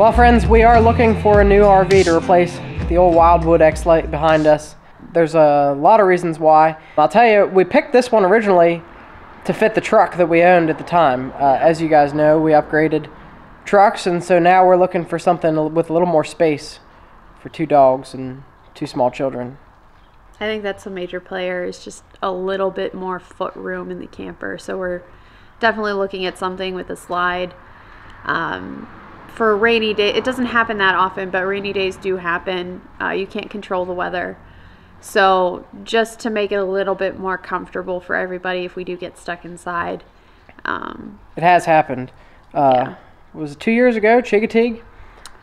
Well, friends, we are looking for a new RV to replace the old Wildwood X-Lite behind us. There's a lot of reasons why. I'll tell you, we picked this one originally to fit the truck that we owned at the time. As you guys know, we upgraded trucks, and so now we're looking for something with a little more space for 2 dogs and 2 small children. I think that's a major player, is just a little bit more foot room in the camper. So we're definitely looking at something with a slide. For a rainy day, it doesn't happen that often, but rainy days do happen. You can't control the weather. So just to make it a little bit more comfortable for everybody if we do get stuck inside. It has happened. Yeah. Was it 2 years ago, Chigatig?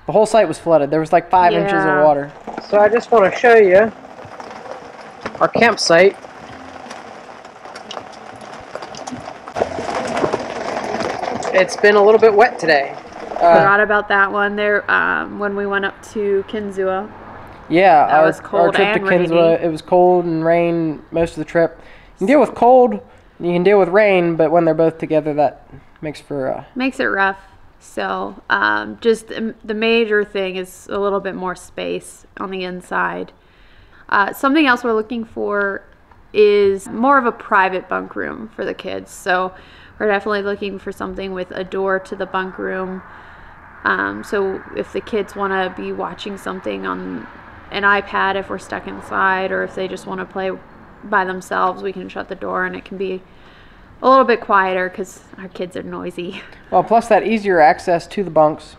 The whole site was flooded. There was like 5 inches of water. So I just want to show you our campsite. It's been a little bit wet today. Forgot about that one there when we went up to Kinzua. Yeah, that was cold our trip and to Kinzua, rainy. it was cold and rain most of the trip. You can deal with cold, you can deal with rain, but when they're both together, that makes for... makes it rough. So just the major thing is a little bit more space on the inside. Something else we're looking for is more of a private bunk room for the kids. So we're definitely looking for something with a door to the bunk room. So if the kids want to be watching something on an iPad if we're stuck inside, or if they just want to play by themselves, we can shut the door and it can be a little bit quieter because our kids are noisy. Well, plus that easier access to the bunks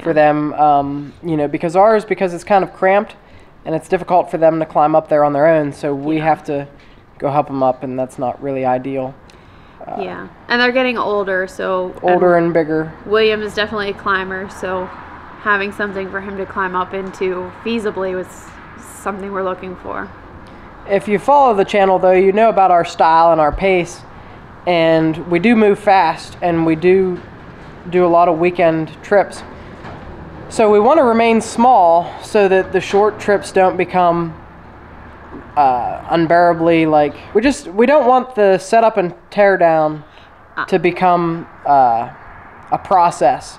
for them, you know, because it's kind of cramped and it's difficult for them to climb up there on their own, so we have to go help them up, and that's not really ideal. Yeah, and they're getting older, so... Older and bigger. William is definitely a climber, so having something for him to climb up into feasibly was something we're looking for. If you follow the channel, though, you know about our style and our pace, and we do move fast, and we do a lot of weekend trips. So we want to remain small so that the short trips don't become unbearably, like, we don't want the setup and tear down to become a process.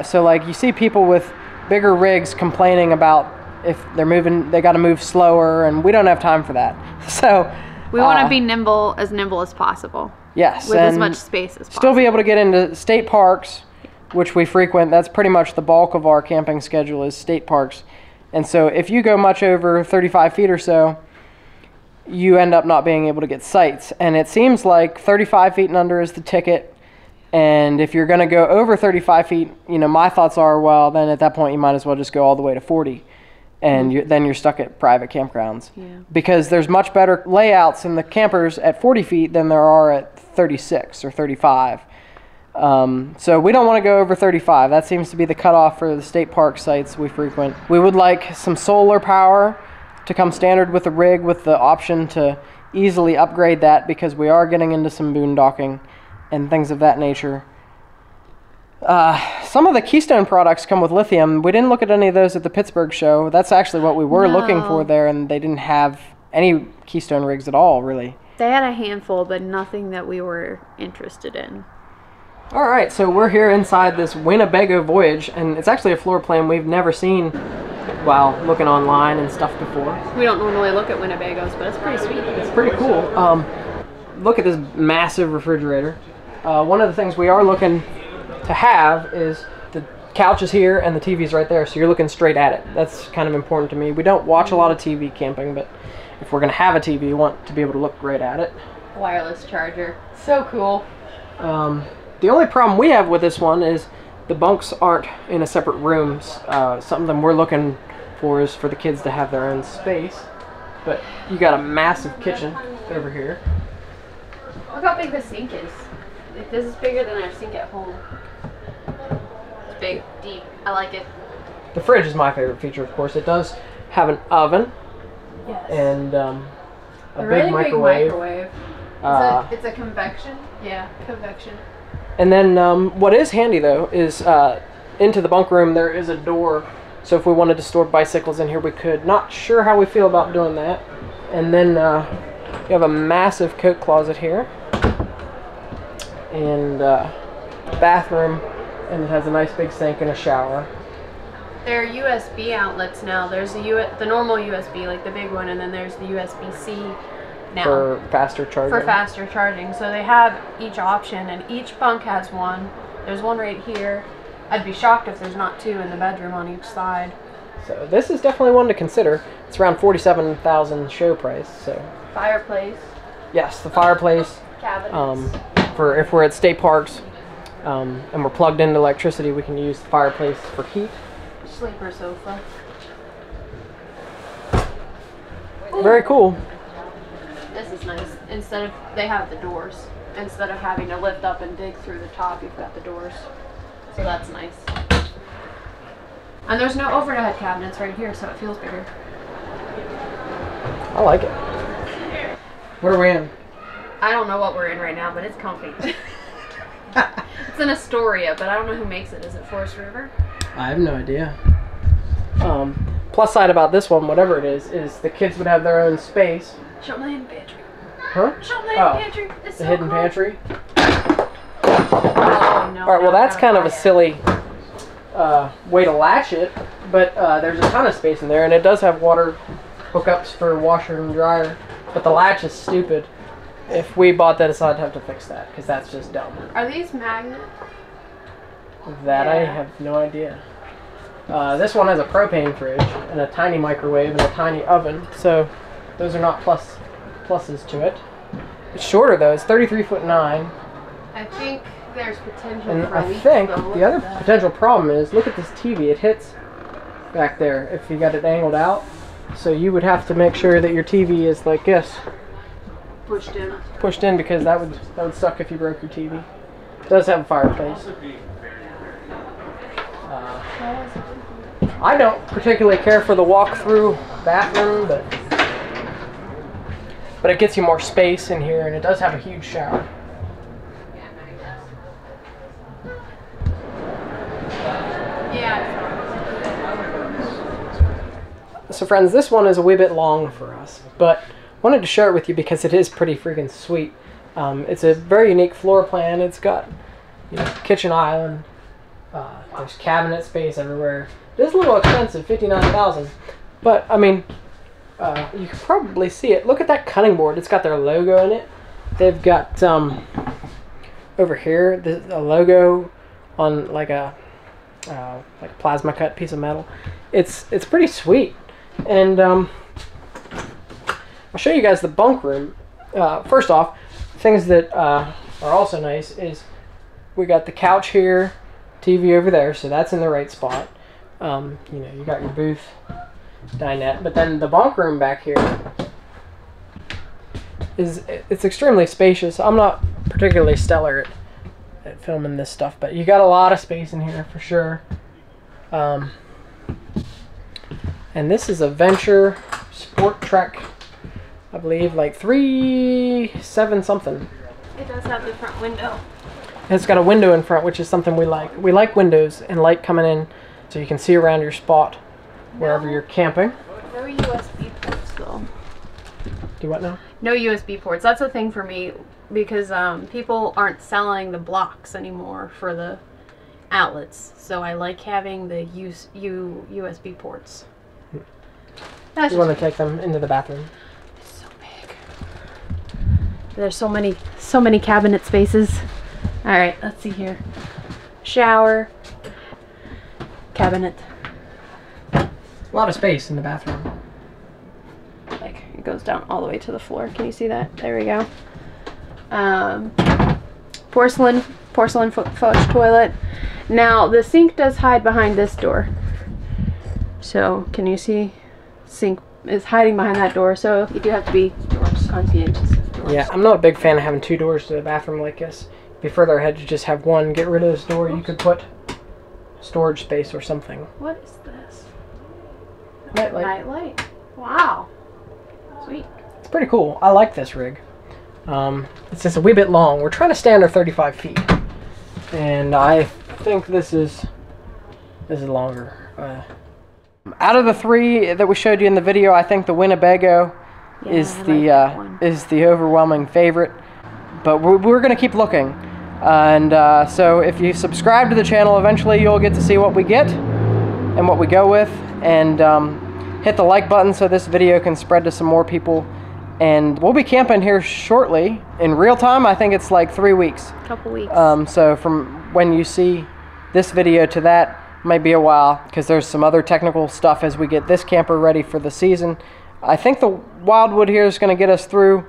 So like you see people with bigger rigs complaining about if they're moving, they got to move slower, and we don't have time for that. So we want to be nimble as possible. Yes, with as much space as possible. Still be able to get into state parks, which we frequent. That's pretty much the bulk of our camping schedule, is state parks. And so if you go much over 35 feet or so, you end up not being able to get sites. And it seems like 35 feet and under is the ticket. And if you're going to go over 35 feet, you know, my thoughts are, well, then at that point you might as well just go all the way to 40. And then you're stuck at private campgrounds. Yeah. Because there's much better layouts in the campers at 40 feet than there are at 36 or 35. So we don't want to go over 35. That seems to be the cutoff for the state park sites we frequent. We would like some solar power to come standard with the rig, with the option to easily upgrade that, because we are getting into some boondocking and things of that nature. Some of the Keystone products come with lithium. We didn't look at any of those at the Pittsburgh show. That's actually what we were looking for there, and they didn't have any Keystone rigs at all, really. They had a handful, but nothing that we were interested in. All right, so we're here inside this Winnebago Voyage, and it's actually a floor plan we've never seen while looking online and stuff before. We don't normally look at Winnebagos, but it's pretty sweet. It's pretty cool. Look at this massive refrigerator. One of the things we are looking to have is the couch is here and the TV's right there, so you're looking straight at it. That's kind of important to me. We don't watch a lot of TV camping, but if we're going to have a TV, we want to be able to look right at it. Wireless charger. So cool. The only problem we have with this one is the bunks aren't in a separate room. Something we're looking for is for the kids to have their own space. But you got a massive kitchen over here. Look how big the sink is. This is bigger than our sink at home. It's big, deep. I like it. The fridge is my favorite feature, of course. It does have an oven. Yes. And a really big microwave. It's a convection? Yeah, convection. And then what is handy, though, is into the bunk room there is a door. So if we wanted to store bicycles in here, we could. Not sure how we feel about doing that. And then you have a massive coat closet here. And bathroom and it has a nice big sink and a shower. There are USB outlets now. There's the normal USB, like the big one, and then there's the USB-C now. For faster charging. For faster charging. So they have each option, and each bunk has one. There's one right here. I'd be shocked if there's not two in the bedroom on each side. So this is definitely one to consider. It's around $47,000 show price. So Fireplace. yes, the fireplace. Cabinets. For if we're at state parks and we're plugged into electricity, we can use the fireplace for heat. Sleeper sofa. Very cool. This is nice. Instead of, they have the doors. Instead of having to lift up and dig through the top, you've got the doors. So that's nice. And there's no overhead cabinets right here, so it feels bigger. I like it. What are we in? I don't know what we're in right now, but it's comfy. It's an Astoria, but I don't know who makes it. Is it Forest River? I have no idea. Plus side about this one, whatever it is the kids would have their own space. Show them the hidden pantry. Huh? Show them the hidden pantry. It's the so hidden cool. pantry. Oh, no. All right, well that's kind of a silly way to latch it, but there's a ton of space in there, and it does have water hookups for washer and dryer, but the latch is stupid. If we bought this, I'd have to fix that, because that's just dumb. Are these magnet? That I Yeah. have no idea. This one has a propane fridge and a tiny microwave and a tiny oven, so those are not pluses to it. It's shorter though, it's 33'9". I think there's potential And for I leaks, think though. the other potential problem is, look at this TV, it hits back there if you got it angled out. So you would have to make sure that your TV is like this. Pushed in, because that would suck if you broke your TV. It does have a fireplace. I don't particularly care for the walk-through bathroom, but it gets you more space in here, and it does have a huge shower. So friends, this one is a wee bit long for us, but wanted to share it with you because it is pretty freaking sweet. It's a very unique floor plan. It's got, kitchen island. There's cabinet space everywhere. It is a little expensive, $59,000, but I mean, you can probably see it. Look at that cutting board. It's got their logo in it. They've got over here a logo on like a plasma cut piece of metal. It's pretty sweet, and I'll show you guys the bunk room. First off, things that are also nice is we got the couch here, TV over there, so that's in the right spot. You got your booth, dinette, but then the bunk room back here it's extremely spacious. I'm not particularly stellar at filming this stuff, but you got a lot of space in here for sure. And this is a Venture Sport Trek, I believe, like 3.7 something. It does have the front window. It's got a window in front, which is something we like. We like windows and light coming in so you can see around your spot wherever you're camping. No USB ports though. Do what now? No USB ports. That's a thing for me because people aren't selling the blocks anymore for the outlets. So I like having the USB ports. You want to take them into the bathroom? So big. There's so many cabinet spaces. All right, let's see here. Shower, cabinet. A lot of space in the bathroom. Like it goes down all the way to the floor. Can you see that? There we go. Porcelain flush toilet. Now the sink does hide behind this door. So can you see? Sink is hiding behind that door. So you do have to be conscientious of doors. Yeah, I'm not a big fan of having two doors to the bathroom like this. Be further ahead to just have one. Get rid of this door. You could put storage space or something. What is this? Nightlight. Nightlight. Wow. Sweet. It's pretty cool. I like this rig. It's just a wee bit long. We're trying to stay under 35 feet, and I think this is longer. Out of the three that we showed you in the video, I think the Winnebago is the overwhelming favorite. But we're going to keep looking. And so if you subscribe to the channel, eventually you'll get to see what we get and what we go with. And hit the like button so this video can spread to some more people. And we'll be camping here shortly. In real time, I think it's like 3 weeks. Couple weeks. So from when you see this video to that, might be a while, because there's some other technical stuff as we get this camper ready for the season. I think the Wildwood here is going to get us through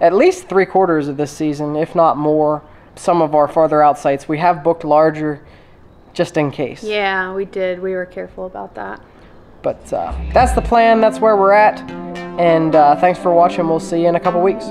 at least 3/4 of this season, if not more. Some of our farther out sites we have booked larger, just in case. Yeah, we did. We were careful about that. But that's the plan. That's where we're at. And thanks for watching. We'll see you in a couple weeks.